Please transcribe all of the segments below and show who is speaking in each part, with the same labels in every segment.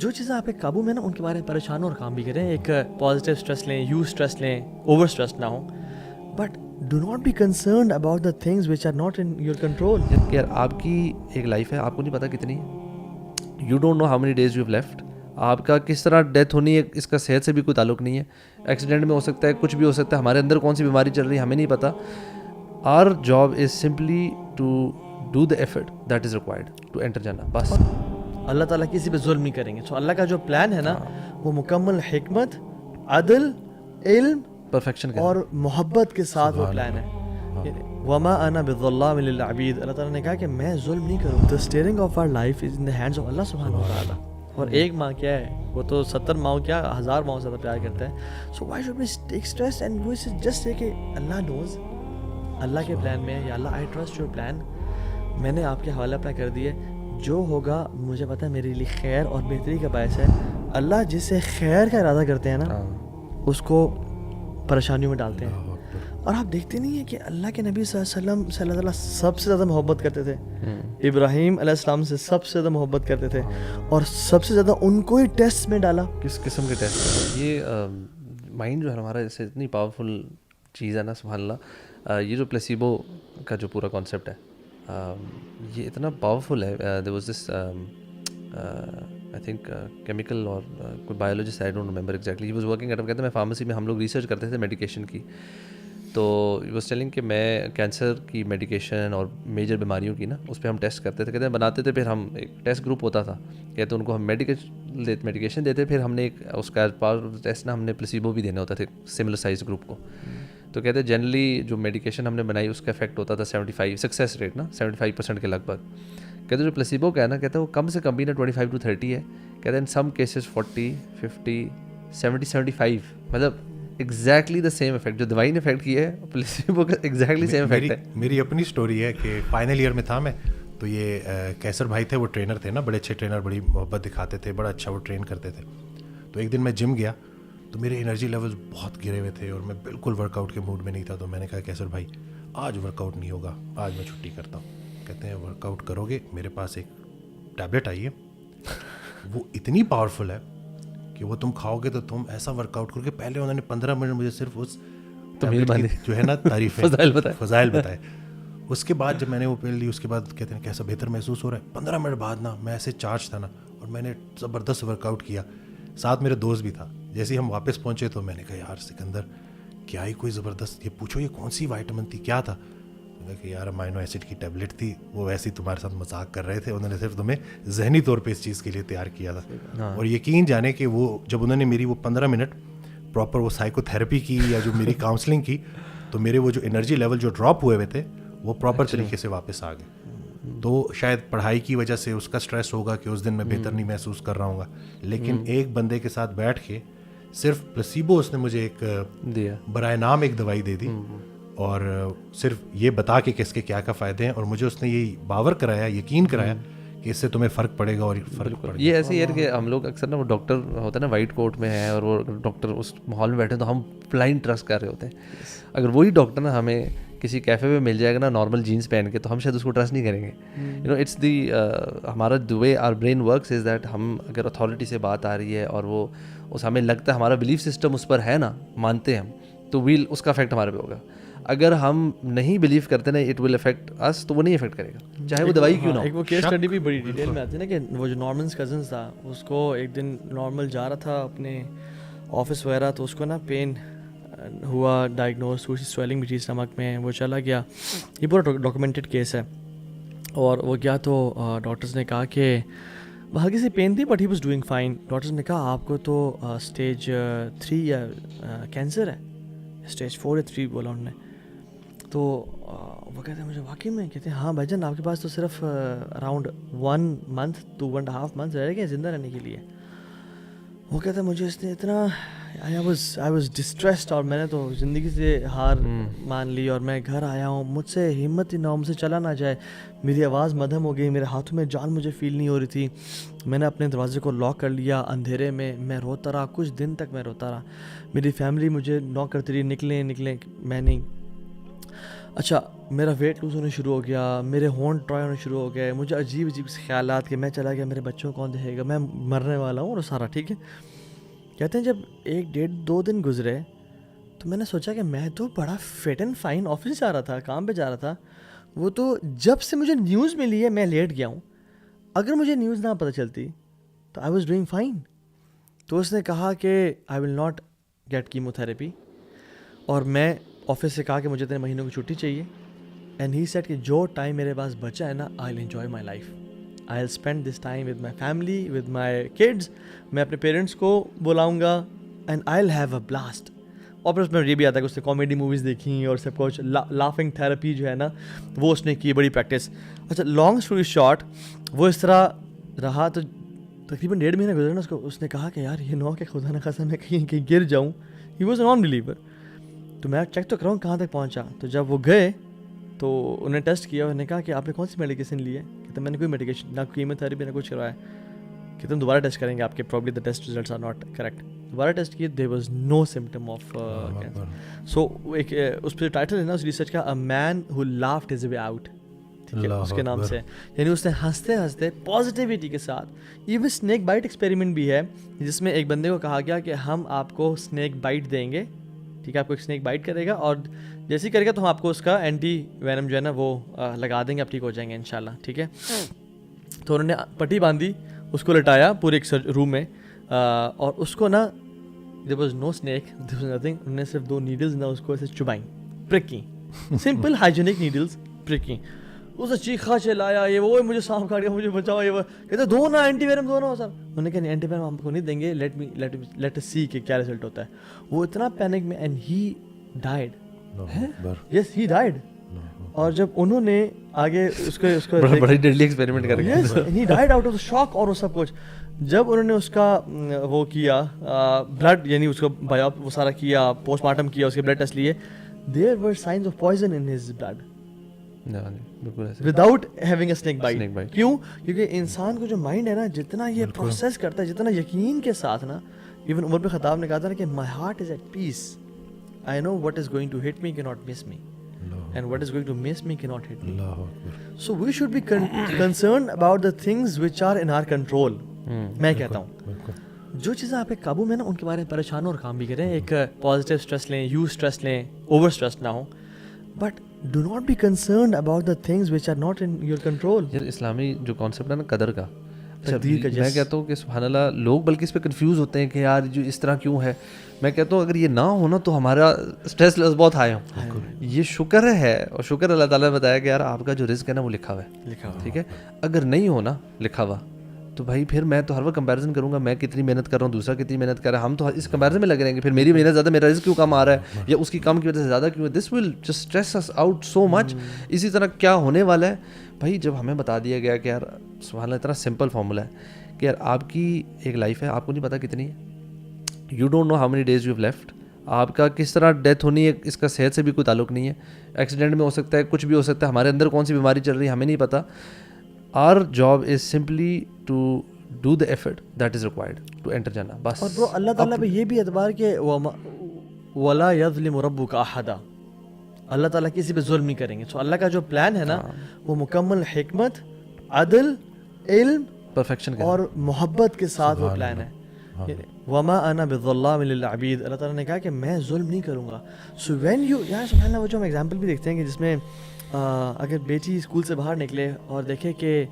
Speaker 1: جو چیزیں آپ کے قابو میں نا ان کے بارے میں پریشان اور کام بھی کریں. ایک پازیٹیو اسٹریس لیں, یو اسٹریس لیں, اوور اسٹریس نہ ہوں, but do not be concerned about the things which are not in your control.
Speaker 2: یار آپ کی ایک لائف ہے, آپ کو نہیں پتا کتنی, you don't know how many days you have left. آپ کا کس طرح ڈیتھ ہونی ہے اس کا صحت سے بھی کوئی تعلق نہیں ہے. ایکسیڈنٹ میں ہو سکتا ہے, کچھ بھی ہو سکتا ہے, ہمارے اندر کون سی بیماری چل رہی ہے ہمیں نہیں پتا. Our job is simply to do the effort that is required to enter جنہ, بس.
Speaker 1: اللہ تعالیٰ کسی پہ ظلم نہیں کریں گے. سو اللہ کا جو پلان ہے نا وہ مکمل حکمت, عدل, علم,
Speaker 2: پرفیکشن
Speaker 1: اور محبت کے ساتھ وہ پلان ہے. وما انا بظلام للعبید. اللہ تعالیٰ نے کہا کہ میں ظلم نہیں کروں. the steering of our life is in the hands of اللہ سبحانہ و تعالیٰ. اور ایک ماں کیا ہے, وہ تو 70 ماں کیا 1000 ماں سے زیادہ پیار کرتا ہے. so why should we take stress and we should just say کہ اللہ knows, اللہ کے پلان میں ہے, یا اللہ I trust your plan. میں نے آپ کے حوالے اپنا کر دیے, جو ہوگا مجھے پتہ ہے میرے لیے خیر اور بہتری کا باعث ہے. اللہ جس سے خیر کا ارادہ کرتے ہیں نا اس کو پریشانیوں میں ڈالتے ہیں. اور آپ دیکھتے نہیں ہیں کہ اللہ کے نبی صلی اللہ علیہ وسلم سے اللہ تعالیٰ سب سے زیادہ محبت کرتے تھے, ابراہیم علیہ السلام سے سب سے زیادہ محبت کرتے تھے, اور سب سے زیادہ ان کو ہی ٹیسٹ میں ڈالا.
Speaker 2: کس قسم کے ٹیسٹ؟ یہ مائنڈ جو ہے ہمارا اسے اتنی پاورفل چیز ہے نا, سبحان اللہ. یہ جو پلیسیبو کا جو پورا کانسیپٹ ہے یہ اتنا پاورفل ہے. There was this I think chemical اور کوئی biologist, I don't remember exactly, he was working at, کہتے ہیں میں فارمیسی میں ہم لوگ ریسرچ کرتے تھے میڈیکیشن کی. تو ہی واز ٹیلنگ کہ میں کینسر کی میڈیکیشن اور میجر بیماریوں کی نا اس پہ ہم ٹیسٹ کرتے تھے, کہتے ہیں بناتے تھے, پھر ہم ایک ٹیسٹ گروپ ہوتا تھا, کہتے ہیں ان کو ہم میڈیکیشن دیتے, پھر ہم نے ایک اس کا پارٹ ٹیسٹ نا ہم نے پلیسیبو بھی دینے ہوتا تھے سملر سائز گروپ کو. تو کہتے ہیں جنرلی جو میڈیکیشن ہم نے بنائی اس کا افیکٹ ہوتا تھا 75 سکسیس ریٹ نا 75% کے لگ بھگ. کہتے ہیں جو پلیسیبو کا ہے نا, کہتے ہیں وہ کم سے کم بھی نا 25 to 30 ہے. کہتے ہیں ان سم کیسز 40, 50, 70, 75, مطلب ایگزیکٹلی دا سیم افیکٹ جو دوائی نے افیکٹ کیا ہے پلیسیبو کا ایگزیکٹلی سیم افیکٹ ہے.
Speaker 3: میری اپنی اسٹوری ہے کہ فائنل ایئر میں تھا میں, تو یہ کیسر بھائی تھے, وہ ٹرینر تھے نا, بڑے اچھے ٹرینر, بڑی محبت دکھاتے تھے, بڑا اچھا وہ ٹرین کرتے تھے. تو ایک دن میں جم گیا تو میرے انرجی لیولز بہت گرے ہوئے تھے اور میں بالکل ورک آؤٹ کے موڈ میں نہیں تھا. تو میں نے کہا کیسر بھائی آج ورک آؤٹ نہیں ہوگا, آج میں چھٹی کرتا ہوں. کہتے ہیں ورک آؤٹ کرو گے, میرے پاس ایک ٹیبلٹ آئی ہے, وہ اتنی پاورفل ہے کہ وہ تم کھاؤ گے تو تم ایسا ورک آؤٹ کرو گے. پہلے انہوں نے 15 منٹ مجھے صرف اس جو ہے نا تعریفیں فضائل بتائے. اس کے بعد جب میں نے وہ پی لی, اس کے بعد کہتے ہیں کیسا بہتر محسوس ہو رہا ہے. 15 منٹ بعد نا میں ایسے چارج تھا نا, اور میں نے زبردست ورک آؤٹ کیا. ساتھ میرے دوست بھی تھا. جیسے ہی ہم واپس پہنچے تو میں نے کہا یار سکندر کیا ہی کوئی زبردست, یہ پوچھو یہ کون سی وائٹامن تھی, کیا تھا؟ میں نے کہا کہ یار امائنو ایسڈ کی ٹیبلٹ تھی, وہ ویسے ہی تمہارے ساتھ مذاق کر رہے تھے, انہوں نے صرف تمہیں ذہنی طور پہ اس چیز کے لیے تیار کیا تھا. اور یقین جانے کہ وہ جب انہوں نے میری وہ 15 منٹ پراپر وہ سائیکو تھراپی کی یا جو میری کاؤنسلنگ کی, تو میرے وہ جو انرجی لیول جو ڈراپ ہوئے ہوئے تھے وہ پراپر طریقے سے واپس آ گئے. تو شاید پڑھائی کی وجہ سے اس کا اسٹریس ہوگا کہ اس دن میں بہتر نہیں محسوس کر رہا ہوں گا, لیکن ایک بندے کے ساتھ بیٹھ کے صرف پلاسیبو اس نے مجھے ایک برائے نام ایک دوائی دے دی, اور صرف یہ بتا کے کہ اس کے کیا کیا فائدے ہیں, اور مجھے اس نے یہ باور کرایا, یقین کرایا کہ اس سے تمہیں فرق پڑے گا. اور فرق پڑے گا.
Speaker 2: یہ ایسے ہی ہے کہ ہم لوگ اکثر نا وہ ڈاکٹر ہوتا ہے نا وائٹ کوٹ میں ہے, اور وہ ڈاکٹر اس ماحول میں بیٹھے ہیں تو ہم بلائنڈ ٹرسٹ کر رہے ہوتے ہیں. اگر وہی ڈاکٹر نا ہمیں کسی کیفے میں مل جائے گا نا نارمل جینس پہن کے, تو ہم شاید اس کو ٹرسٹ نہیں کریں گے. یو نو اٹس دی ہمارا the way our brain works is that ہم اگر اتھارٹی سے بات آ رہی ہے اور وہ اس ہمیں لگتا ہے ہمارا بلیف سسٹم اس پر ہے نا, مانتے ہیں ہم, تو ویل اس کا افیکٹ ہمارے پہ ہوگا. اگر ہم نہیں بلیو کرتے نا اٹ ول افیکٹ اس, تو وہ نہیں افیکٹ کرے گا چاہے وہ دوائی کیوں نہ ہو.
Speaker 1: ایک وہ کیس اسٹڈی بھی بڑی ڈیٹیل میں آتی ہے نا, کہ وہ جو نارمنس کزنس تھا, اس کو ایک دن نارمل جا رہا تھا اپنے آفس وغیرہ, تو اس کو نا پین ہوا, ڈائگنوز ہوئی, سویلنگ بھی تھی اسٹمک میں, وہ چلا گیا. یہ پورا ڈاکومنٹڈ کیس ہے. اور وہ گیا تو ڈاکٹرز نے کہا کہ ہلکی سی پین تھی but he was doing fine. Doctors نے کہا آپ کو تو اسٹیج 3 یا کینسر ہے, اسٹیج 4 یا 3 بولا انہوں نے. تو وہ کہتے ہیں مجھے واقعی میں, کہتے ہیں ہاں بھائی جان آپ کے پاس تو صرف اراؤنڈ 1 month to 1.5 months رہ گئے زندہ رہنے کے لیے. وہ کہتے ہیں مجھے اس نے اتنا آئی واز ڈسٹریسڈ, اور میں نے تو زندگی سے ہار مان لی, اور میں گھر آیا ہوں, مجھ سے ہمت ہی نہ ہو, مجھ سے چلا نہ جائے, میری آواز مدھم ہو گئی, میرے ہاتھوں میں جان مجھے فیل نہیں ہو رہی تھی. میں نے اپنے دروازے کو لاک کر لیا اندھیرے میں روتا رہا, کچھ دن تک میں روتا رہا. میری فیملی مجھے ناک کرتی رہی, نکلیں, میں نہیں. اچھا میرا ویٹ لوز ہونا شروع ہو گیا, میرے ہونٹ ڈرائی ہونے شروع ہو گئے, مجھے عجیب عجیب سے خیالات کہ میں چلا گیا, میرے بچوں کو کون دیکھے گا, میں مرنے والا ہوں اور سارا ٹھیک ہے. کہتے ہیں جب 1-1.5-2 دن گزرے تو میں نے سوچا کہ میں تو بڑا فٹ اینڈ فائن آفس جا رہا تھا, کام پہ جا رہا تھا. وہ تو جب سے مجھے نیوز ملی ہے میں لیٹ گیا ہوں, اگر مجھے نیوز نہ پتہ چلتی تو آئی واز ڈوئنگ فائن. تو اس نے کہا کہ I will not get chemotherapy, اور میں آفس سے کہا کہ مجھے 3 مہینوں کی چھٹی چاہیے. اینڈ ہی سیڈ کہ جو ٹائم میرے پاس بچا ہے نا, I will enjoy my life, I will spend this time with my family, with my kids. میں اپنے پیرنٹس کو بلاؤں گا and I will have a blast. اور پھر اس میں یہ بھی آتا ہے کہ اس نے کامیڈی موویز دیکھیں اور سب کچھ, لافنگ تھراپی جو ہے نا وہ اس نے کی, بڑی پریکٹس. اچھا لانگ اسٹوری شارٹ, وہ اس طرح رہا تو تقریباً 1.5 مہینہ گزرا نا. اس نے کہا کہ یار یہ نو کہ خدا نہ خاصا میں کہیں گر جاؤں. He was a non believer. تو میں چیک تو کراؤں کہاں تک پہنچا. تو جب وہ گئے تو انہوں نے ٹیسٹ کیا, انہوں نے کہا کہ آپ نے کون سی میڈیکیشن لی ہے. کہتے میں نے کوئی میڈیکیشن نہ کیمو تھراپی نہ کچھ کروایا. کہ تم دوبارہ ٹیسٹ کریں گے, آپ کے probably the test results are not correct. دوبارہ ٹیسٹ کیے, there was no symptom of cancer. So ایک اس پہ ٹائٹل ہے نا اس ریسرچ کا, a man who laughed his way out, ٹھیک ہے اس کے نام سے. یعنی اس نے ہنستے ہنستے پازیٹیوٹی کے ساتھ. ایون اسنیک بائٹ ایکسپیریمنٹ بھی ہے جس میں ایک بندے کو کہا گیا کہ ہم آپ کو اسنیک بائٹ دیں گے, ٹھیک ہے, آپ کو ایک اسنیک بائٹ کرے گا اور جیسے ہی کرے گا تو ہم آپ کو اس کا اینٹی وینم جو ہے نا وہ لگا دیں گے, آپ ٹھیک ہو جائیں گے انشاءاللہ, ٹھیک ہے. تو انہوں نے پٹی باندھی, اس کو لٹایا پورے ایک روم میں, اور اس کو نا there was no snake, there was nothing. انہوں نے صرف 2 نیڈلز نا اس کو ایسے چبائیں, پرکی, سمپل ہائیجینک نیڈلز پرکی. اسے چیخا چلایا, یہ وہ مجھے سانپ کاٹ گیا, مجھے بچاؤ, یہ وہ کہتے دو نا اینٹی ویرم دونوں سر. انہوں نے کہا نہیں اینٹی ویرم ہم کو نہیں دیں گے, لیٹ اس سی کہ کیا رزلٹ ہوتا ہے. وہ اتنا پینک میں, and he died. Yes he died. اور جب انہوں نے آگے اس کو
Speaker 2: بڑی ڈیڈلی ایکسپیریمنٹ کر گئے,
Speaker 1: yes he died out of shock اور وہ سب کچھ. جب انہوں نے اس کا وہ کیا بلڈ, یعنی اس کو وہ سارا کیا, پوسٹ مارٹم کیا, اس کے بلڈ ٹیسٹ لیے, there were signs of poison in his blood without having a snake bite. کیوں؟ کیونکہ انسان کو جو مائنڈ ہے نا, جتنا یہ پروسیس کرتا ہے, جتنا یقین کے ساتھ نا, ایون عمر بن خطاب نے کہا تھا نا کہ my heart is at peace, I know what is going to hit me کی not miss me, and what is going to miss me cannot hit me. So we should be concerned about the things which are in our control. میں کہتا ہوں جو چیزیں آپ کے قابو میں نا ان کے بارے میں پریشان اور کام بھی کریں. ایک پازیٹیو اسٹریس لیں, یو اسٹریس لیں, اوور اسٹریس نہ ہوں, but do not be concerned about the things which are not in your control.
Speaker 2: یار اسلامی جو کانسیپٹ ہے نا قدر کا, میں کہتا ہوں کہ سبحان اللہ لوگ بلکہ اس پہ کنفیوز ہوتے ہیں کہ یار جو اس طرح کیوں ہے. میں کہتا ہوں اگر یہ نہ ہونا تو ہمارا اسٹریس لیول بہت ہائی ہو. یہ شکر ہے, اور شکر اللہ تعالیٰ نے بتایا کہ یار آپ کا جو رزق ہے نا وہ لکھا ہوا ہے, ٹھیک ہے. اگر نہیں ہونا لکھا ہوا تو بھائی پھر میں تو ہر وقت کمپیریزن کروں گا, میں کتنی محنت کر رہا ہوں, دوسرا کتنی محنت کر رہا ہے, ہم تو اس کمپیریزن میں لگ رہیں گے, پھر میری محنت زیادہ, میرا رزق کیوں کم آ رہا ہے, یا اس کی کم کی وجہ سے زیادہ کیوں ہے. This will just stress us out so much. اسی طرح کیا ہونے والا ہے بھائی, جب ہمیں بتا دیا گیا کہ یار سبحان اللہ اتنا سمپل فارمولا ہے کہ یار آپ کی ایک لائف ہے, آپ کو نہیں پتا کتنی ہے, you don't know how many days you have left, آپ کا کس طرح ڈیتھ ہونی ہے اس کا صحت سے بھی کوئی تعلق نہیں ہے, ایکسیڈنٹ میں ہو سکتا ہے, کچھ بھی ہو سکتا ہے, ہمارے اندر کون سی بیماری چل رہی ہے ہمیں نہیں پتا. Our job is simply to do the effort that is required to enter جانا بس.
Speaker 1: اور برو اللہ تعالیٰ پہ یہ بھی اعتبار کہ ولا یظلم ربک احدا, اللہ تعالیٰ کسی پہ ظلم نہیں کریں گے. سو اللہ کا جو پلان ہے نا وہ مکمل حکمت, عدل, علم,
Speaker 2: پرفیکشن
Speaker 1: اور محبت کے ساتھ وہ پلان ہے. وما انا بظلام للعبید, اللہ تعالیٰ نے کہا کہ میں ظلم نہیں کروں گا. سو وین یو, یار سبحان اللہ, وہ جو ہم ایگزامپل بھی دیکھتے ہیں کہ جس میں اگر بیٹی اسکول سے باہر نکلے اور دیکھے کہ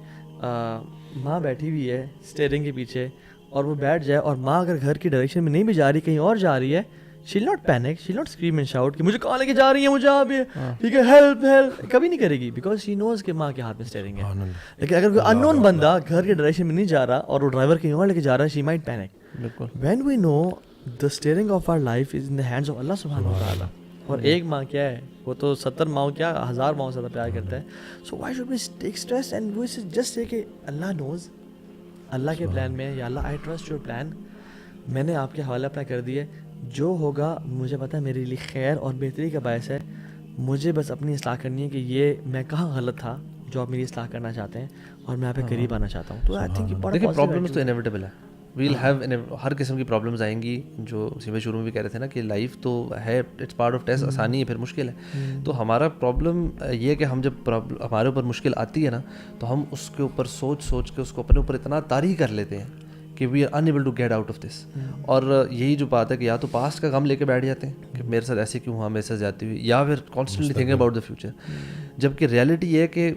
Speaker 1: ماں بیٹھی ہوئی ہے اسٹیئرنگ کے پیچھے, اور وہ بیٹھ جائے, اور ماں اگر گھر کی ڈائریکشن میں نہیں بھی جا رہی, کہیں اور جا رہی ہے, she will not panic, she will not scream and shout کہ مجھے کہاں لے کے جا رہی ہے, مجھے آپ ٹھیک ہے ہیلپ ہیلپ, کبھی نہیں کرے گی, بیکاز شی نوز کہ ماں کے ہاتھ میں اسٹیئرنگ ہے. لیکن اگر کوئی ان نون بندہ گھر کے ڈائریکشن میں نہیں جا رہا اور وہ ڈرائیور کہیں اور لے کے جا رہا ہے, she might panic. When we know the steering of our life is in the hands of Allah سبحانہ و تعالیٰ, اور ایک ماں کیا ہے, وہ تو 70 ماں کیا 1000 ماں سے زیادہ پیار کرتا ہے. So why should we take stress and we just say کہ اللہ نوز, اللہ کے پلان میں, یا Allah I trust your plan, میں نے آپ کے حوالے اپنا کر دیا, جو ہوگا مجھے پتہ ہے میرے لیے خیر اور بہتری کا باعث ہے. مجھے بس اپنی اصلاح کرنی ہے کہ یہ میں کہاں غلط تھا جو آپ میری اصلاح کرنا چاہتے ہیں, اور میں آپ کے قریب آنا چاہتا ہوں. تو آئی تھنک
Speaker 2: دیکھیں پرابلمس تو انیویٹیبل ہے, ویل ہیو ہر قسم کی پرابلمز آئیں گی, جو اسی شروع میں بھی کہہ رہے تھے نا کہ لائف تو ہے, اٹس پارٹ آف ٹیسٹ, آسانی ہے پھر مشکل ہے. تو ہمارا پرابلم یہ ہے کہ ہم جب ہمارے اوپر مشکل آتی ہے نا تو ہم اس کے اوپر سوچ کے اس کو اپنے اوپر اتنا طاری کر لیتے ہیں کہ we are unable to get out of this. اور یہی جو بات ہے کہ یا تو پاسٹ کا غم لے کے بیٹھ جاتے ہیں کہ میرے ساتھ ایسے کیوں ہوا, میرے ساتھ جاتی ہوئی, یا پھر constantly thinking about the future. جبکہ ریئلٹی یہ ہے کہ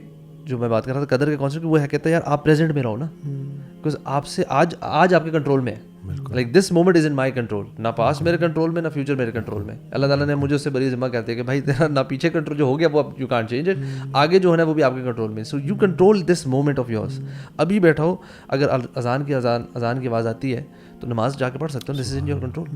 Speaker 2: جو میں بات کر رہا تھا قدر کے کانسیپٹ, وہ ہے کہتا ہے یار آپ پریزنٹ میں رہو نا, بیکاز آپ سے آج آپ کے کنٹرول میں ہے. Like this moment is in my control, نہ پاسٹ میرے کنٹرول میں, نہ فیوچر میرے کنٹرول میں. اللہ تعالیٰ نے مجھے اس سے بڑی ذمہ کہتے ہیں کہ بھائی تیرا نہ پیچھے کنٹرول جو ہو گیا وہ یو کانٹ چینج اٹ, آگے جو ہے وہ بھی آپ کے کنٹرول میں. So you control this moment of yours. ابھی بیٹھا ہو, اگر اذان کی آواز آتی ہے تو نماز جا کے پڑھ سکتے ہو, دس از ان یور کنٹرول.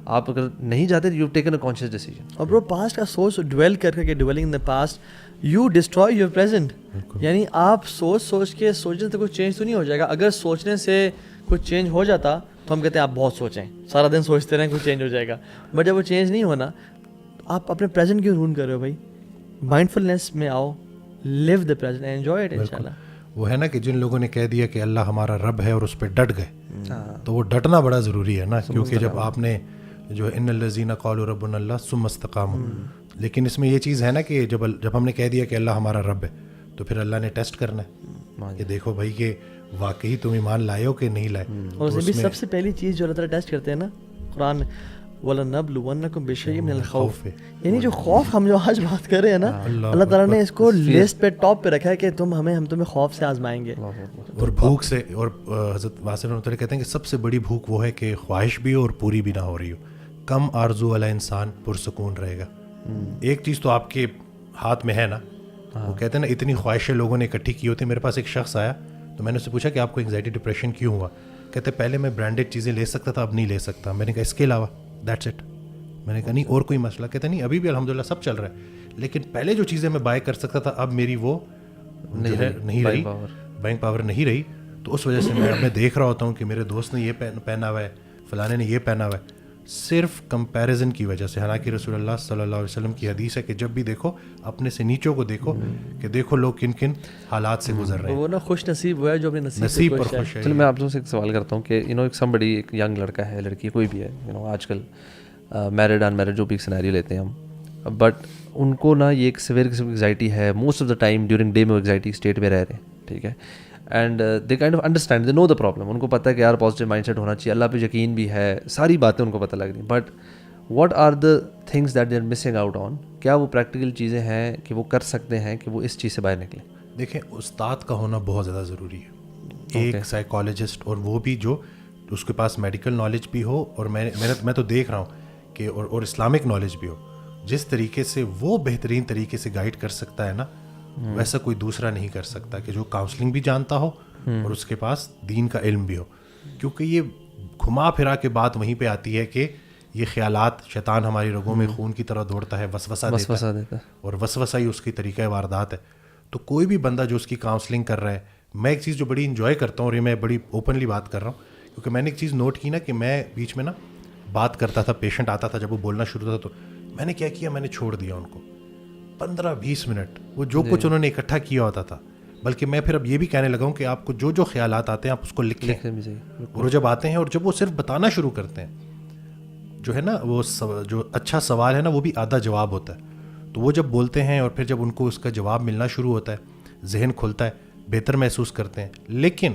Speaker 2: آپ اگر نہیں جاتے you taken a conscious decision.
Speaker 1: اور برو پاسٹ کا سوچ ڈویل کر کے dwelling in the past you destroy your present. یعنی آپ سوچ کے سوچنے سے کوئی چینج تو نہیں ہو جائے گا. اگر سوچنے سے کچھ چینج ہو جاتا تو ہم کہتے ہیں آپ بہت سوچیں, سارا دن سوچتے رہیں کچھ چینج ہو جائے گا. بٹ جب وہ چینج نہیں ہونا, آپ اپنے پریزنٹ کیوں رون کر رہے ہو بھائی؟ مائنڈ فلنس میں آؤ, لیو دا پریزنٹ, انجوائے اٹ انشاءاللہ.
Speaker 3: وہ ہے نا کہ جن لوگوں نے کہہ دیا کہ اللہ ہمارا رب ہے اور اس پہ ڈٹ گئے, تو وہ ڈٹنا بڑا ضروری ہے نا, کیونکہ جب آپ نے جو ان الذین قالوا ربنا اللہ ثم استقاموا, لیکن اس میں یہ چیز ہے نا کہ جب ہم نے کہہ دیا کہ اللہ ہمارا رب ہے تو پھر اللہ نے ٹیسٹ کرنا ہے کہ دیکھو بھائی کہ واقعی تم ایمان لائے ہو کہ نہیں لائے.
Speaker 1: اور اس میں سب سے پہلی چیز جو اللہ تعالیٰ ٹیسٹ کرتے ہیں نا قرآن میں, وَلَنَبْلُوَنَّكُمْ بِشَيْءٍ مِّنَ الْخَوْفِ, یعنی جو خوف ہم جو آج بات کر رہے ہیں نا, اللہ تعالیٰ نے اس کو لسٹ پہ ٹاپ پہ رکھا ہے کہ ہم تمہیں خوف سے آزمائیں گے
Speaker 3: اور بھوک سے. اور حضرت واسع رحمۃ اللہ کہتے ہیں کہ سب سے بڑی بھوک وہ ہے کہ خواہش بھی ہو اور پوری بھی نہ ہو رہی ہو. کم آرزو والا انسان پرسکون رہے گا. ایک چیز تو آپ کے ہاتھ میں ہے نا, وہ کہتے ہیں نا اتنی خواہشیں لوگوں نے اکٹھی کی ہوتی. میرے پاس ایک شخص آیا تو میں نے اس سے پوچھا کہ آپ کو انگزائٹی ڈپریشن کیوں ہوا؟ کہتے پہلے میں برانڈیڈ چیزیں لے سکتا تھا, اب نہیں لے سکتا. میں نے کہا اس کے علاوہ دیٹس اٹ. میں نے کہا نہیں اور کوئی مسئلہ؟ کہتے نہیں ابھی بھی الحمدللہ سب چل رہا ہے, لیکن پہلے جو چیزیں میں بائی کر سکتا تھا اب میری وہ نہیں رہی, بینک پاور نہیں رہی. تو اس وجہ سے میں دیکھ رہا ہوتا ہوں کہ میرے دوست نے یہ پہنا ہوا ہے, فلانے نے یہ پہنا ہوا ہے, صرف کمپیریزن کی وجہ سے. حالانکہ رسول اللہ صلی اللہ علیہ وسلم کی حدیث ہے کہ جب بھی دیکھو اپنے سے نیچوں کو دیکھو کہ دیکھو لوگ کن کن حالات سے گزر رہے ہیں.
Speaker 1: وہ نا خوش نصیب ہوا ہے جو اپنے
Speaker 3: نصیب پر خوش ہے.
Speaker 2: چلو میں آپ سے ایک سوال کرتا ہوں کہ ایک سمبڈی, ایک ینگ لڑکا ہے, لڑکی کوئی بھی ہے, آج کل میرڈ ان میرڈ جو بھی ایک سینیریو لیتے ہیں ہم, بٹ ان کو نا یہ ایک سیویئر قسم کی انگزائٹی ہے. Most of the time during day میں وہ انگزائٹی اسٹیٹ میں رہ رہے ہیں, ٹھیک ہے, and they kind of understand, they know the problem. ان کو پتہ ہے کہ یار پازیٹیو مائنڈ سیٹ ہونا چاہیے, اللہ پہ یقین بھی ہے, ساری باتیں ان کو پتہ لگ رہی ہیں. But what are the things that they are missing out on? کیا وہ پریکٹیکل چیزیں ہیں کہ وہ کر سکتے ہیں کہ وہ اس چیز سے باہر نکلیں؟
Speaker 3: دیکھیں استاد کا ہونا بہت زیادہ ضروری ہے, ایک سائیکالوجسٹ, اور وہ بھی جو اس کے پاس میڈیکل نالج بھی ہو, اور میں تو دیکھ رہا ہوں کہ اور اسلامک نالج بھی ہو. جس طریقے سے وہ بہترین طریقے سے گائیڈ کر سکتا ہے نا, ویسا کوئی دوسرا نہیں کر سکتا, کہ جو کاؤنسلنگ بھی جانتا ہو اور اس کے پاس دین کا علم بھی ہو. کیونکہ یہ گھما پھرا کے بات وہیں پہ آتی ہے کہ یہ خیالات, شیطان ہماری رگوں میں خون کی طرح دوڑتا ہے, وسوسہ دیتا ہے, اور وسوسہ ہی اس کی طریقہ واردات ہے. تو کوئی بھی بندہ جو اس کی کاؤنسلنگ کر رہا ہے, میں ایک چیز جو بڑی انجوائے کرتا ہوں, اور یہ میں بڑی اوپنلی بات کر رہا ہوں, کیونکہ میں نے ایک چیز نوٹ کی نا کہ میں بیچ میں نا بات کرتا تھا, پیشنٹ آتا تھا, جب وہ بولنا شروع ہوتا تھا تو میں نے کیا کیا, میں نے چھوڑ دیا ان کو 15-20 منٹ, وہ جو کچھ انہوں نے اکٹھا کیا ہوتا تھا. بلکہ میں پھر اب یہ بھی کہنے لگا ہوں کہ آپ کو جو خیالات آتے ہیں آپ اس کو لکھ لیں, اور وہ جب آتے ہیں اور جب وہ صرف بتانا شروع کرتے ہیں, جو ہے نا وہ جو اچھا سوال ہے نا وہ بھی آدھا جواب ہوتا ہے. تو وہ جب بولتے ہیں اور پھر جب ان کو اس کا جواب ملنا شروع ہوتا ہے, ذہن کھلتا ہے, بہتر محسوس کرتے ہیں. لیکن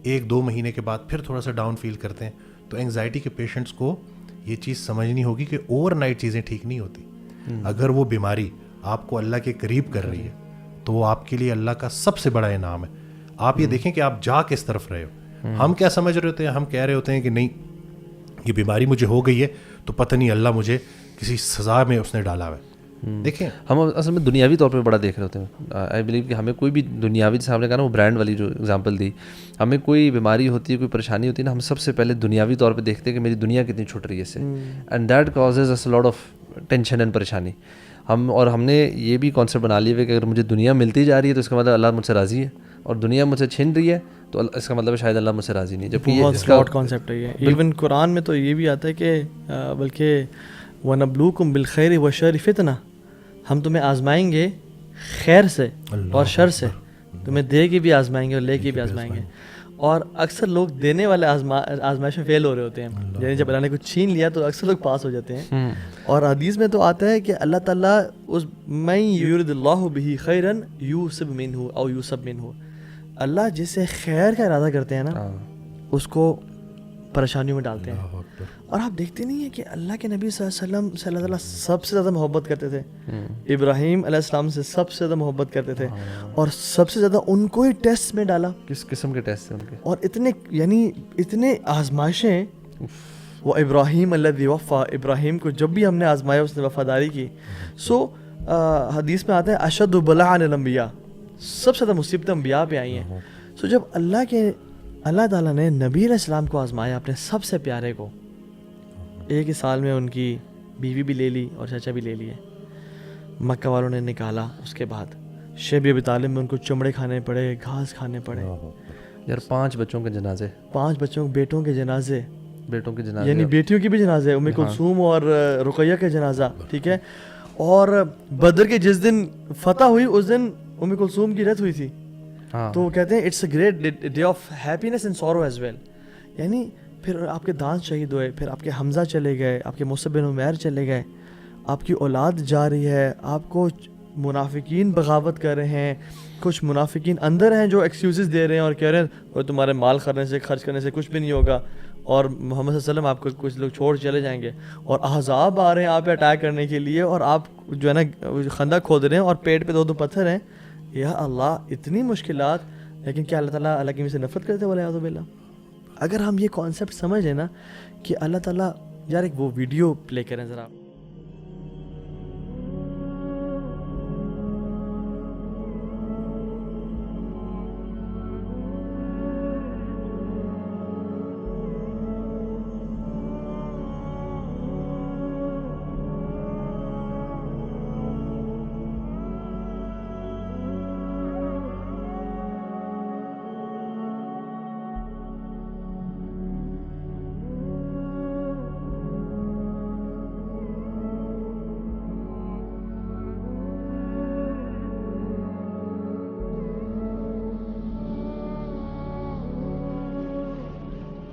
Speaker 3: 1-2 مہینے کے بعد پھر تھوڑا سا ڈاؤن فیل کرتے ہیں. تو انگزائٹی کے پیشنٹس کو یہ چیز سمجھنی ہوگی کہ اوور نائٹ چیزیں ٹھیک نہیں ہوتی. اگر وہ بیماری آپ کو اللہ کے قریب کر رہی ہے تو وہ آپ کے لیے اللہ کا سب سے بڑا انعام ہے. آپ یہ دیکھیں کہ آپ جا کس طرف رہے ہو. ہم کیا سمجھ رہے ہوتے ہیں, ہم کہہ رہے ہوتے ہیں کہ نہیں یہ بیماری مجھے ہو گئی ہے تو پتہ نہیں اللہ مجھے کسی سزا میں اس نے ڈالا ہوا ہے. دیکھیں
Speaker 2: ہم اصل میں دنیاوی طور پہ بڑا دیکھ رہے ہوتے ہیں. آئی بلیو کہ ہمیں کوئی بھی دنیاوی, جیسے ہم نے کہا نا وہ برانڈ والی جو اگزامپل دی, ہمیں کوئی بیماری ہوتی ہے, کوئی پریشانی ہوتی ہے نا, ہم سب سے پہلے دنیاوی طور پہ دیکھتے ہیں کہ میری دنیا کتنی چھٹ رہی ہے اس سے, and that causes a lot of tension and پریشانی. ہم نے یہ بھی کانسیپٹ بنا لیا ہے کہ اگر مجھے دنیا ملتی جا رہی ہے تو اس کا مطلب اللہ مجھ سے راضی ہے, اور دنیا مجھ سے چھن رہی ہے تو اس کا مطلب شاید اللہ مجھ سے راضی نہیں. جبکہ
Speaker 1: بہت شارٹ کانسیپٹ ہے یہ. ایون قرآن میں تو یہ بھی آتا ہے کہ بلکہ وَنَبْلُوكُمْ بِالْخَيْرِ وَالشَّرِّ فِتْنَةً, ہم تمہیں آزمائیں گے خیر سے اور شر سے, تمہیں دے کے بھی آزمائیں گے اور لے کے بھی آزمائیں گے. اور اکثر لوگ دینے والے آزمائش میں فیل ہو رہے ہوتے ہیں. یعنی جب اللہ نے کچھ چھین لیا تو اکثر لوگ پاس ہو جاتے ہیں. اور حدیث میں تو آتا ہے کہ اللہ تعالیٰ اس من یرید اللہ بہ خیرا یوسب منہ او یوسب منہ, اللہ جس سے خیر کا ارادہ کرتے ہیں نا اس کو پریشانیوں میں ڈالتے ہیں. اور آپ دیکھتے نہیں ہیں کہ اللہ کے نبی صلی اللہ علیہ وسلم سے اللہ تعالیٰ سب سے زیادہ محبت کرتے تھے, ابراہیم علیہ السلام سے سب سے زیادہ محبت کرتے تھے, اور سب سے زیادہ ان کو ہی ٹیسٹ میں ڈالا.
Speaker 2: کس قسم کے ٹیسٹ ہیں ان کے؟
Speaker 1: اور اتنے آزمائشیں. وہ ابراہیم الذی وفا, ابراہیم کو جب بھی ہم نے آزمایا اس نے وفاداری کی. سو حدیث میں آتا ہے اشد بلاء علی الانبیاء, سب سے زیادہ مصیبتیں انبیاء پہ آئی ہیں. سو جب اللہ تعالیٰ نے نبی علیہ السلام کو آزمایا, اپنے سب سے پیارے کو, ایک ہی سال میں ان کی بیوی بھی لے لی اور چچا بھی لے لیے. مکہ والوں نے نکالا, اس کے بعد شیب ابی طالب میں ان کو چمڑے کھانے پڑے, گھاس کھانے پڑے.
Speaker 2: یار 5 بچوں کے جنازے,
Speaker 1: 5 بچوں بیٹوں کے جنازے,
Speaker 2: یعنی
Speaker 1: بیٹیوں کی بھی جنازے, ام کلثوم اور رقیہ کا جنازہ, ٹھیک ہے. اور بدر کے جس دن فتح ہوئی اس دن ام کلثوم کی ڈیتھ ہوئی تھی. تو وہ کہتے ہیں it's a great day of happiness and sorrow as well. یعنی پھر آپ کے دانت شہید ہوئے, پھر آپ کے حمزہ چلے گئے, آپ کے مصعب بن عمیر چلے گئے, آپ کی اولاد جا رہی ہے, آپ کو منافقین بغاوت کر رہے ہیں, کچھ منافقین اندر ہیں جو ایکسکیوزز دے رہے ہیں اور کہہ رہے ہیں اور تمہارے مال خرچ کرنے سے کچھ بھی نہیں ہوگا, اور محمد صلی اللہ علیہ وسلم آپ کو کچھ لوگ چھوڑ چلے جائیں گے, اور احزاب آ رہے ہیں آپ پہ اٹیک کرنے کے لیے, اور آپ جو ہے نا خندق کھود رہے ہیں اور پیٹ پہ 2 پتھر ہیں. یا اللہ, اتنی مشکلات, لیکن کیا اللہ تعالیٰ اللہ کی سے نفرت کرتے والے اعوذ باللہ. اگر ہم یہ کانسیپٹ سمجھ لیں نا کہ اللہ تعالیٰ, یار ایک وہ ویڈیو پلے کریں ذرا.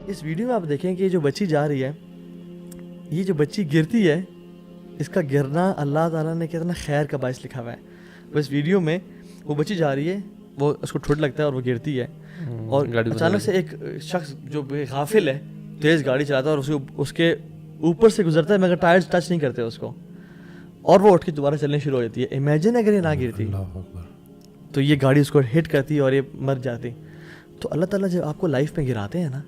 Speaker 1: اس ویڈیو میں آپ دیکھیں کہ جو بچی جا رہی ہے, یہ جو بچی گرتی ہے, اس کا گرنا اللہ تعالیٰ نے کتنا خیر کا باعث لکھا ہوا ہے. وہ اس ویڈیو میں وہ بچی جا رہی ہے, وہ اس کو ٹھوٹ لگتا ہے اور وہ گرتی ہے, اور اچانک سے ایک شخص جو غافل ہے تیز گاڑی چلاتا ہے اور اس کے اوپر سے گزرتا ہے مگر ٹائرز ٹچ نہیں کرتے اس کو, اور وہ اٹھ کے دوبارہ چلنے شروع ہو جاتی ہے. امیجن اگر یہ نہ گرتی تو یہ گاڑی اس کو ہٹ کرتی اور یہ مر جاتی. تو اللہ تعالیٰ جب آپ کو لائف میں گراتے ہیں نا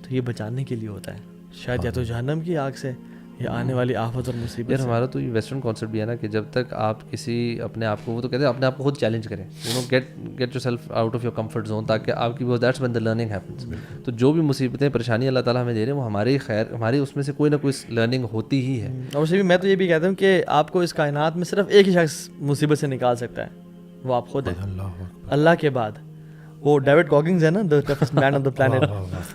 Speaker 1: تو یہ بچانے کے لیے ہوتا ہے, شاید یا تو جہنم کی آگ سے یا آنے والی آفت اور مصیبت.
Speaker 2: یار ہمارا تو یہ ویسٹرن کانسیپٹ بھی ہے نا کہ جب تک آپ کسی اپنے آپ کو, وہ تو کہتے ہیں اپنے آپ کو خود چیلنج کریں, get yourself out of your comfort zone, تاکہ آپ کی that's when the learning happens. تو جو بھی مصیبتیں پریشانی اللہ تعالیٰ ہمیں دے رہے ہیں وہ ہماری خیر, ہماری اس میں سے کوئی نہ کوئی لرننگ ہوتی ہی ہے.
Speaker 1: اور اسے بھی میں تو یہ بھی کہتا ہوں کہ آپ کو اس کائنات میں صرف ایک ہی شخص مصیبت سے نکال سکتا ہے, وہ آپ خود ہیں. اللہ کے بعد وہ ڈیوڈ گاگنز ہے نا, the toughest man on the planet.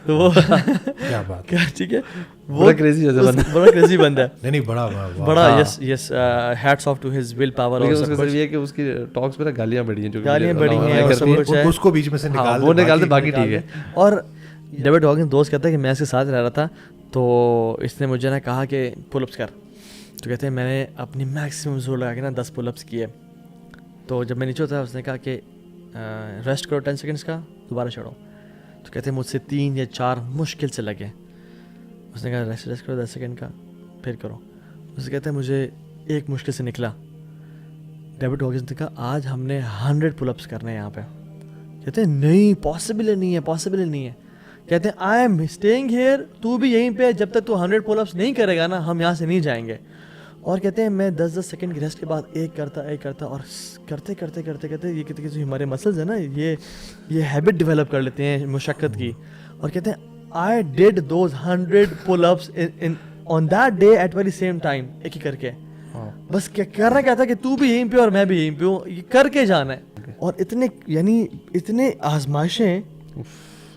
Speaker 1: تو وہ
Speaker 3: کیا بات
Speaker 1: کیا, ٹھیک ہے,
Speaker 2: بڑا کریزی
Speaker 1: بڑا کریزی بندہ ہے,
Speaker 3: نہیں
Speaker 1: بڑا yes hats off to his will power. اور
Speaker 2: اس کا صرف یہ کہ اس کی ٹاکس پہ گالیاں بڑی ہیں, جو
Speaker 1: گالیاں بڑی ہیں اور سب کچھ ہے,
Speaker 3: اس کو بیچ میں سے نکال
Speaker 2: وہ نکالتے باقی ٹھیک ہے.
Speaker 1: اور ڈیوڈ گاگنز دوست کہتا ہے کہ میں اس کے ساتھ رہ رہا تھا, تو اس نے مجھے نا کہا کہ پل اپس کر, تو کہتے ہیں میں نے اپنی میکسیمم زور لگا کے نا 10 پل اپس کیے. تو جب میں نیچے ہوتا اس نے کہا کہ ریسٹ کرو 10 سیکنڈس کا, دوبارہ چڑھو. تو کہتے ہیں مجھ سے 3 یا 4 مشکل سے لگے. اس نے کہا ریسٹ کرو 10 سیکنڈ کا, پھر کرو. اس سے کہتے ہیں مجھے ایک مشکل سے نکلا. ڈیوڈ گاگنز نے کہا آج ہم نے 100 پل اپس کرنے ہیں یہاں پہ. کہتے ہیں نہیں, پاسبل نہیں ہے, پاسبل نہیں ہے. کہتے ہیں آئی ایم اسٹیئنگ ہیئر, تو بھی یہیں پہ, جب تک تو 100 پل اپس نہیں کرے گا نا ہم یہاں سے نہیں جائیں گے. اور کہتے ہیں میں 10 سیکنڈ کی ریسٹ کے بعد ایک کرتا اور کرتے یہ کہتے ہیں ہمارے مسلز ہیں نا یہ ہیبٹ ڈیولپ کر لیتے ہیں مشقت کی. اور کہتے ہیں I did those 100 pull ups on that day at very same time, ایک ہی کر کے. بس کیا کرنا کیا تھا کہ تو بھی یہیں پہ اور میں بھی یہیں پہ ہوں, یہ کر کے جانا ہے. اور اتنے آزمائشیں.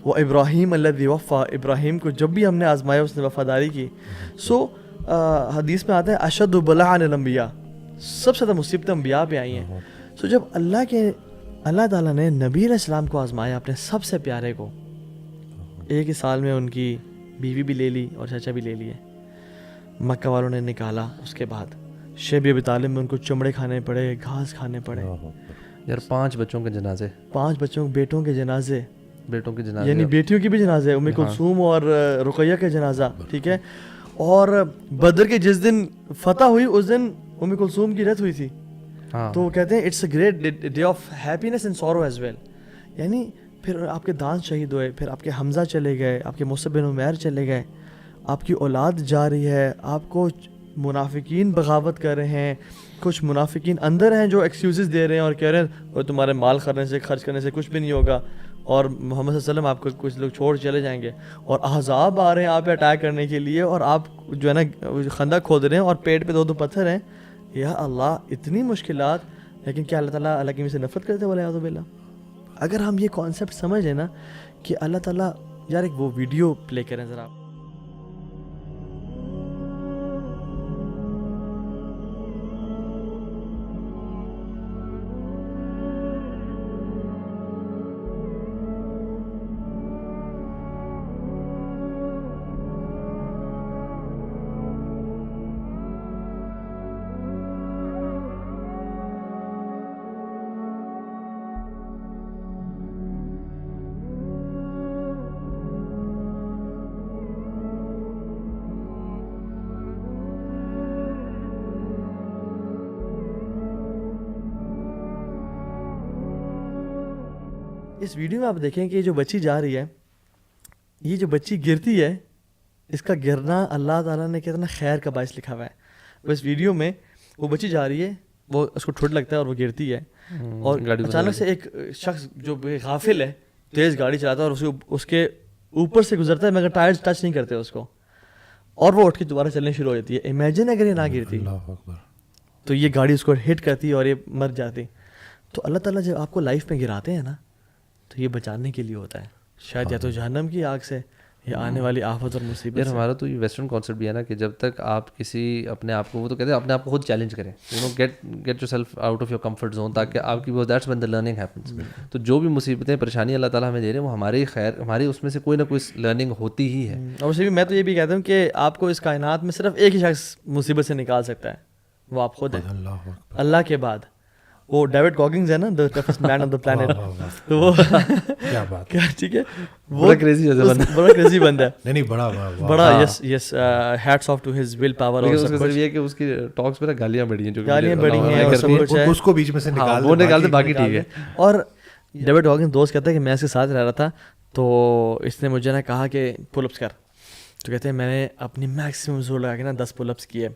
Speaker 1: وہ ابراہیم الذی وفا, ابراہیم کو جب بھی ہم نے آزمایا اس نے وفاداری کی. سو حدیث میں آتا ہے اشد بلاء علی الانبیاء, سب سے زیادہ مصیبتیں انبیاء پہ آئی ہیں. سو جب اللہ تعالیٰ نے نبی علیہ السلام کو آزمایا, اپنے سب سے پیارے کو, ایک ہی سال میں ان کی بیوی بھی لے لی اور چچا بھی لے لیے. مکہ والوں نے نکالا. اس کے بعد شیب ابی طالب میں ان کو چمڑے کھانے پڑے, گھاس کھانے پڑے.
Speaker 2: یار 5 بچوں کے جنازے,
Speaker 1: 5 بچوں بیٹوں کے جنازے,
Speaker 2: بیٹوں کے جنازے,
Speaker 1: یعنی بیٹیوں کی بھی جنازے, ام کلثوم اور رقیہ کا جنازہ, ٹھیک ہے. اور بدر کے جس دن فتح ہوئی اس دن ام کلثوم کی ڈیتھ ہوئی تھی. تو وہ کہتے ہیں it's a great day of happiness and sorrow as well. یعنی پھر آپ کے دانت شہید ہوئے, پھر آپ کے حمزہ چلے گئے, آپ کے مصعب بن عمیر چلے گئے, آپ کی اولاد جا رہی ہے, آپ کو منافقین بغاوت کر رہے ہیں, کچھ منافقین اندر ہیں جو ایکسکیوزز دے رہے ہیں اور کہہ رہے ہیں وہ تمہارے مال خرچ کرنے سے کچھ بھی نہیں ہوگا, اور محمد صلی اللہ علیہ وسلم آپ کو کچھ لوگ چھوڑ چلے جائیں گے, اور احزاب آ رہے ہیں آپ پہ اٹیک کرنے کے لیے, اور آپ جو ہے نا خندق کھود رہے ہیں اور پیٹ پہ 2 پتھر ہیں. یا اللہ, اتنی مشکلات, لیکن کیا اللہ تعالیٰ اللہ کی میں سے نفرت کرتے ہیں ولیعوذ باللہ. اگر ہم یہ کانسیپٹ سمجھ لیں نا کہ اللہ تعالیٰ, یار ایک وہ ویڈیو پلے کریں ذرا. اس ویڈیو میں آپ دیکھیں کہ یہ جو بچی جا رہی ہے, یہ جو بچی گرتی ہے, اس کا گرنا اللہ تعالیٰ نے کتنا خیر کا باعث لکھا ہوا ہے. وہ اس ویڈیو میں وہ بچی جا رہی ہے, وہ اس کو ٹھوٹ لگتا ہے اور وہ گرتی ہے, اور اچانک سے ایک شخص جو غافل ہے تیز گاڑی چلاتا ہے اور اس کے اوپر سے گزرتا ہے مگر ٹائرز ٹچ نہیں کرتے اس کو, اور وہ اٹھ کے دوبارہ چلنے شروع ہو جاتی ہے. امیجن اگر یہ نہ گرتی تو یہ گاڑی اس کو ہٹ کرتی اور یہ مر جاتی. تو اللہ تعالیٰ جب آپ کو لائف میں گراتے ہیں نا تو یہ بچانے کے لیے ہوتا ہے, شاید یا تو جہنم کی آگ سے یا آنے والی آفت اور مصیبت سے.
Speaker 2: ہمارا تو یہ ویسٹرن کانسیپٹ بھی ہے نا کہ جب تک آپ کسی اپنے آپ کو, وہ تو کہتے ہیں اپنے آپ کو خود چیلنج کریں, get yourself out of your comfort zone, تاکہ آپ کی وہ that's when the learning happens. تو جو بھی مصیبتیں پریشانی اللہ تعالیٰ ہمیں دے رہے ہیں وہ ہماری خیر, ہماری اس میں سے کوئی نہ کوئی لرننگ ہوتی ہی ہے.
Speaker 1: اور اسے بھی میں تو یہ بھی کہتا ہوں کہ آپ کو اس کائنات میں صرف ایک ہی شخص مصیبت سے نکال سکتا ہے, وہ آپ خود ہیں. اللہ کے بعد وہ ڈیوڈ گاگنز ہے نا, the toughest man on the planet. تو وہ
Speaker 3: کیا بات,
Speaker 1: ٹھیک ہے,
Speaker 2: بڑا کریزی
Speaker 1: بڑا کریزی بندہ ہے,
Speaker 3: نہیں
Speaker 1: بڑا yes hats off to his will power. اور
Speaker 2: اس کا یہ ہے کہ اس کی ٹاکس میں گالیاں بڑی ہیں, جو
Speaker 1: گالیاں بڑی ہیں اور سب کچھ ہے,
Speaker 3: اس کو بیچ میں سے
Speaker 2: وہ نکالتے باقی ٹھیک ہے.
Speaker 1: اور ڈیوڈ گاگنز دوست کہتا ہے کہ میں اس کے ساتھ رہ رہا تھا, تو اس نے مجھے نا کہا کہ پل اپس کر, تو کہتے ہیں میں نے اپنی میکسیمم زور لگا کے نا 10 پل اپس کیے.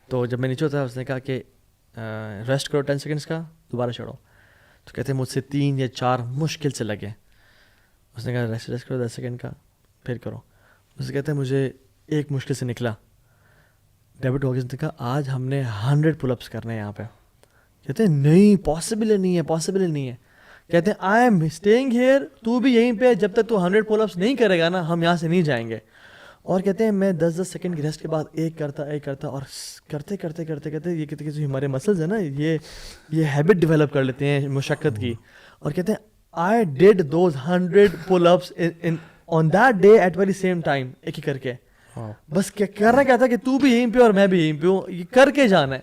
Speaker 1: تو جب میں نیچے ہوتا اس نے کہا کہ ریسٹ کرو 10 سیکنڈس کا, دوبارہ چڑھو. تو کہتے ہیں مجھ سے 3 یا 4 مشکل سے لگے. اس نے کہا ریسٹ کرو 10 سیکنڈ کا, پھر کرو. اس سے کہتے ہیں مجھے ایک مشکل سے نکلا. ڈیوڈ گاگنز نے کہا آج ہم نے 100 پل اپس کرنے ہیں یہاں پہ. کہتے ہیں نہیں پاسبل نہیں ہے, پاسبل نہیں ہے. کہتے ہیں آئی ایم اسٹیئنگ ہیئر, تو بھی یہیں پہ, جب تک تو 100 پل اپس نہیں کرے گا نا ہم یہاں سے نہیں جائیں گے. اور کہتے ہیں میں 10 سیکنڈ کی ریسٹ کے بعد ایک کرتا اور کرتے یہ کہتے ہیں ہمارے مسلز ہیں نا یہ ہیبٹ ڈیولپ کر لیتے ہیں مشقت کی. اور کہتے ہیں I did those 100 pull ups on that day at very same time, ایک ہی کر کے. بس کیا کرنا کیا تھا کہ تو بھی یہیں پہ اور میں بھی یہیں پہ ہوں, یہ کر کے جانا ہے.